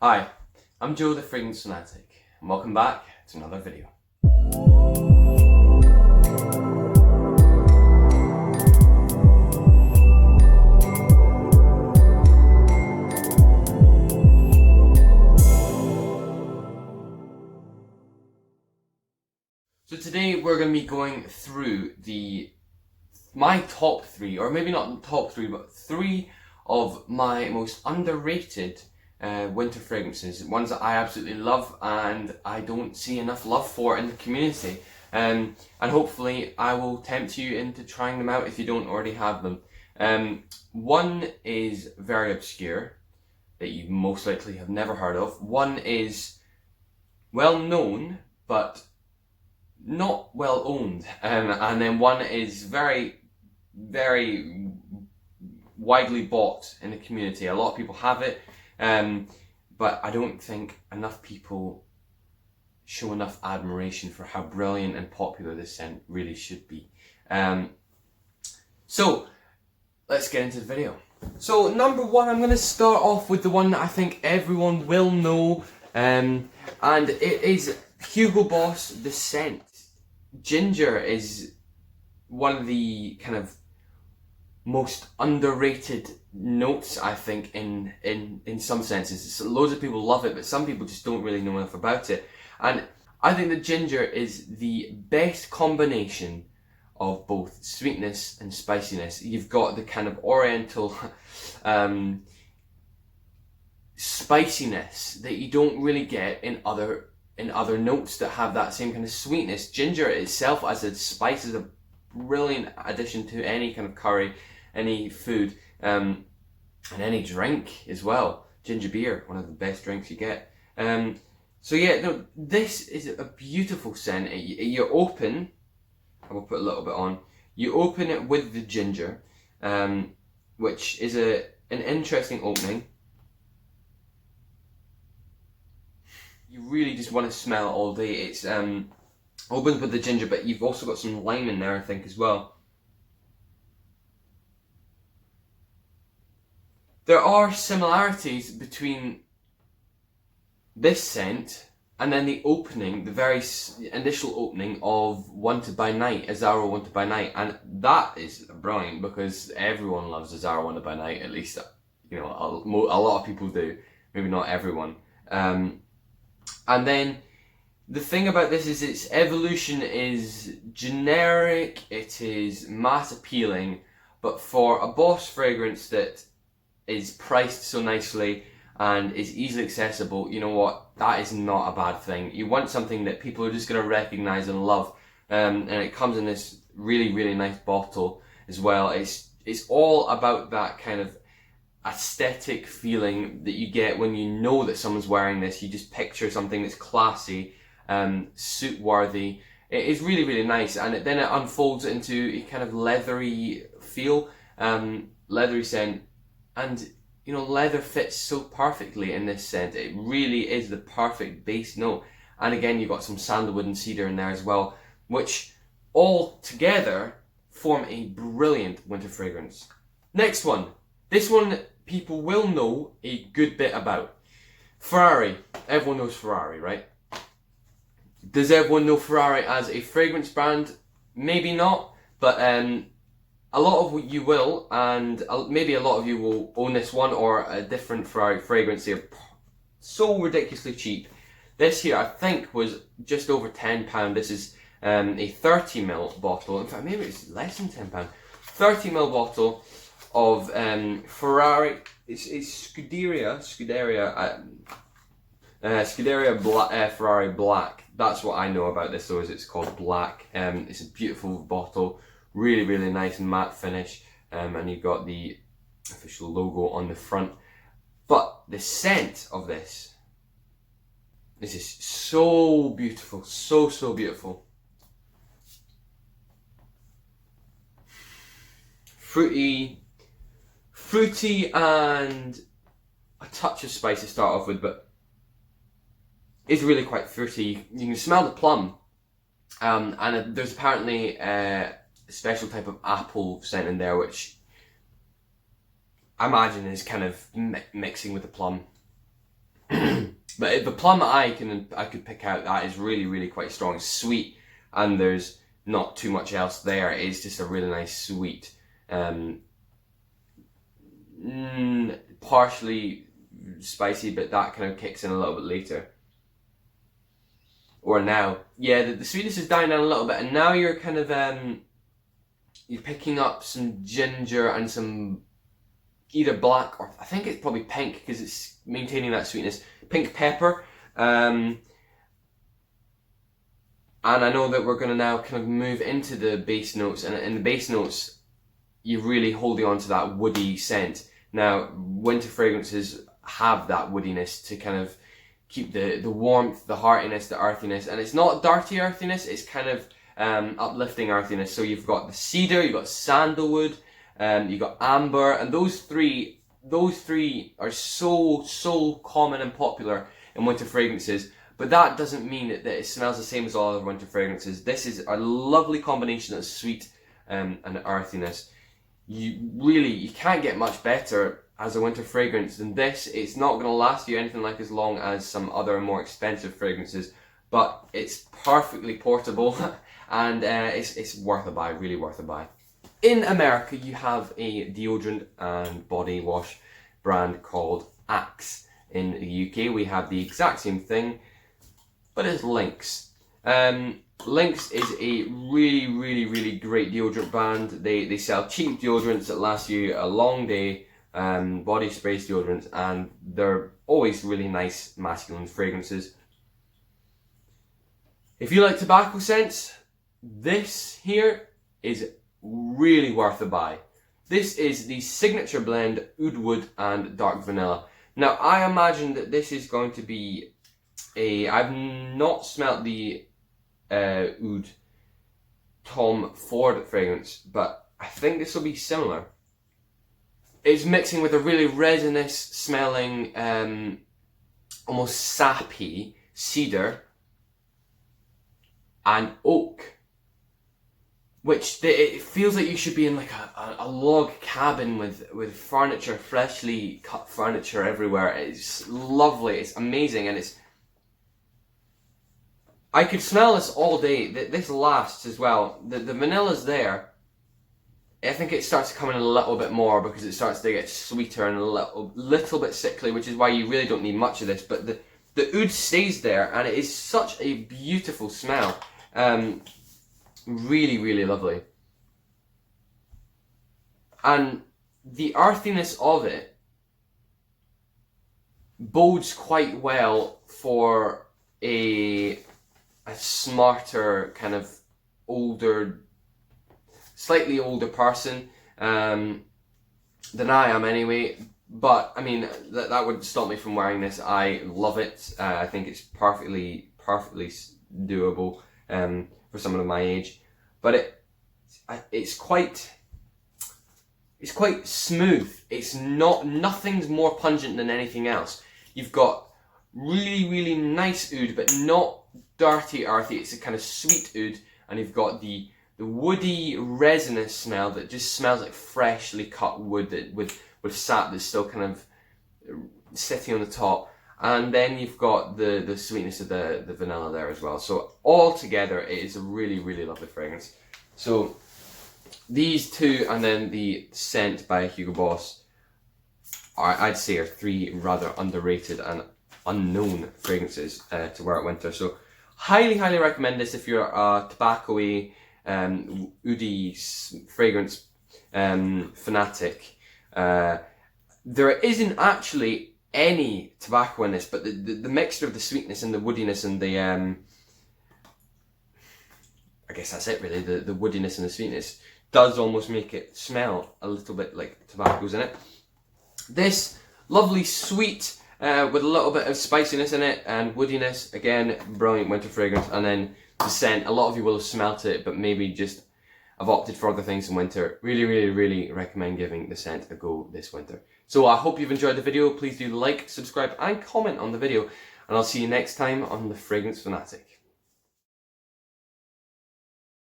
Hi, I'm Joe the Fragrance Fanatic, and welcome back to another video. So today we're going to be going through my top three, or maybe not top three, but three of my most underrated winter fragrances, ones that I absolutely love and I don't see enough love for in the community. And hopefully I will tempt you into trying them out if you don't already have them. One is very obscure, that you most likely have never heard of. One is well known, but not well owned. And then one is very, very widely bought in the community. A lot of people have it, but I don't think enough people show enough admiration for how brilliant and popular this scent really should be. So let's get into the video. So number one, I'm going to start off with the one that I think everyone will know, and it is Hugo Boss, the scent. Ginger is one of the kind of most underrated notes, I think, in some senses. So loads of people love it, but some people just don't really know enough about it. And I think that ginger is the best combination of both sweetness and spiciness. You've got the kind of oriental spiciness that you don't really get in other notes that have that same kind of sweetness. Ginger itself as a spice is a brilliant addition to any kind of curry, any food, and any drink as well. Ginger beer, one of the best drinks you get. So yeah, no, this is a beautiful scent. You open, I will put a little bit on. You open it with the ginger, which is an interesting opening. You really just want to smell it all day. It's opens with the ginger, but you've also got some lime in there, I think, as well. There are similarities between this scent and then the opening, the very initial opening of Wanted by Night, Azzaro Wanted by Night, and that is brilliant because everyone loves Azzaro Wanted by Night. At least, you know, a lot of people do. Maybe not everyone. And then the thing about this is its evolution is generic, it is mass appealing, but for a Boss fragrance that is priced so nicely and is easily accessible, you know what, that is not a bad thing. You want something that people are just going to recognise and love, and it comes in this really, really nice bottle as well. It's all about that kind of aesthetic feeling that you get when you know that someone's wearing this. You just picture something that's classy, suit worthy. It is really, really nice, and then it unfolds into a kind of leathery feel, leathery scent, and you know, leather fits so perfectly in this scent. It really is the perfect base note, and again you've got some sandalwood and cedar in there as well, which all together form a brilliant winter fragrance. Next one. This one people will know a good bit about. Ferrari. Everyone knows Ferrari, right? Does everyone know Ferrari as a fragrance brand? Maybe not, but a lot of you will, and maybe a lot of you will own this one or a different Ferrari fragrance. They're so ridiculously cheap. This here I think was just over £10. This is a 30ml bottle. In fact, maybe it's less than £10. 30ml bottle of Ferrari. It's Scuderia Ferrari Black. That's what I know about this, though, is it's called Black. It's a beautiful bottle, really, really nice matte finish, and you've got the official logo on the front. But the scent of this is so beautiful, so beautiful. Fruity and a touch of spice to start off with, but it's really quite fruity. You can smell the plum, and there's apparently a special type of apple scent in there, which I imagine is kind of mixing with the plum. But the plum I could pick out, that is really, really quite strong. It's sweet, and there's not too much else there. It's just a really nice sweet, partially spicy, but that kind of kicks in a little bit later. Or now, yeah, the sweetness is dying down a little bit, and now you're kind of you're picking up some ginger and some either black or I think it's probably pink because it's maintaining that sweetness. Pink pepper, and I know that we're going to now kind of move into the base notes, and in the base notes, you're really holding on to that woody scent. Now, winter fragrances have that woodiness to kind of keep the warmth, the heartiness, the earthiness, and it's not dirty earthiness, it's kind of uplifting earthiness. So you've got the cedar, you've got sandalwood, you've got amber, and those three are so common and popular in winter fragrances, but that doesn't mean that it smells the same as all other winter fragrances. This is a lovely combination of sweet and earthiness. You can't get much better as a winter fragrance than this. It's not going to last you anything like as long as some other more expensive fragrances, but it's perfectly portable and it's worth a buy, really worth a buy. In America, you have a deodorant and body wash brand called Axe. In the UK, we have the exact same thing, but it's Lynx. Lynx is a really great deodorant brand. They sell cheap deodorants that last you a long day, body sprays deodorants, and they're always really nice masculine fragrances. If you like tobacco scents, this here is really worth a buy. This is the signature blend Oud Wood and Dark Vanilla. Now I imagine that this is going to be I've not smelt the Oud Tom Ford fragrance, but I think this will be similar. It's mixing with a really resinous smelling, almost sappy cedar and oak, which it feels like you should be in like a log cabin with furniture, freshly cut furniture everywhere. It's lovely, it's amazing, and I could smell this all day. This lasts as well. The vanilla's there. I think it starts to come in a little bit more because it starts to get sweeter and a little bit sickly, which is why you really don't need much of this. But the oud stays there, and it is such a beautiful smell. Really lovely. And the earthiness of it bodes quite well for a smarter, kind of older, slightly older person than I am anyway. But I mean, that wouldn't stop me from wearing this. I love it. I think it's perfectly doable for someone of my age. But it's quite smooth. It's nothing's more pungent than anything else. You've got really nice oud, but not dirty earthy. It's a kind of sweet oud, and you've got the woody resinous smell that just smells like freshly cut wood with sap that's still kind of sitting on the top. And then you've got the sweetness of the vanilla there as well. So all together, it is a really lovely fragrance. So these two, and then the scent by Hugo Boss, I'd say are three rather underrated and unknown fragrances to wear at winter. So highly recommend this if you're a tobacco-y, oudi fragrance fanatic. There isn't actually any tobacco in this, but the mixture of the sweetness and the woodiness and the I guess that's it really, the woodiness and the sweetness does almost make it smell a little bit like tobacco's in it. This lovely sweet with a little bit of spiciness in it and woodiness, again, brilliant winter fragrance. And then the scent, a lot of you will have smelt it, but maybe just have opted for other things in winter. Really recommend giving the scent a go this winter. So I hope you've enjoyed the video. Please do like, subscribe and comment on the video, and I'll see you next time on The Fragrance Fanatic.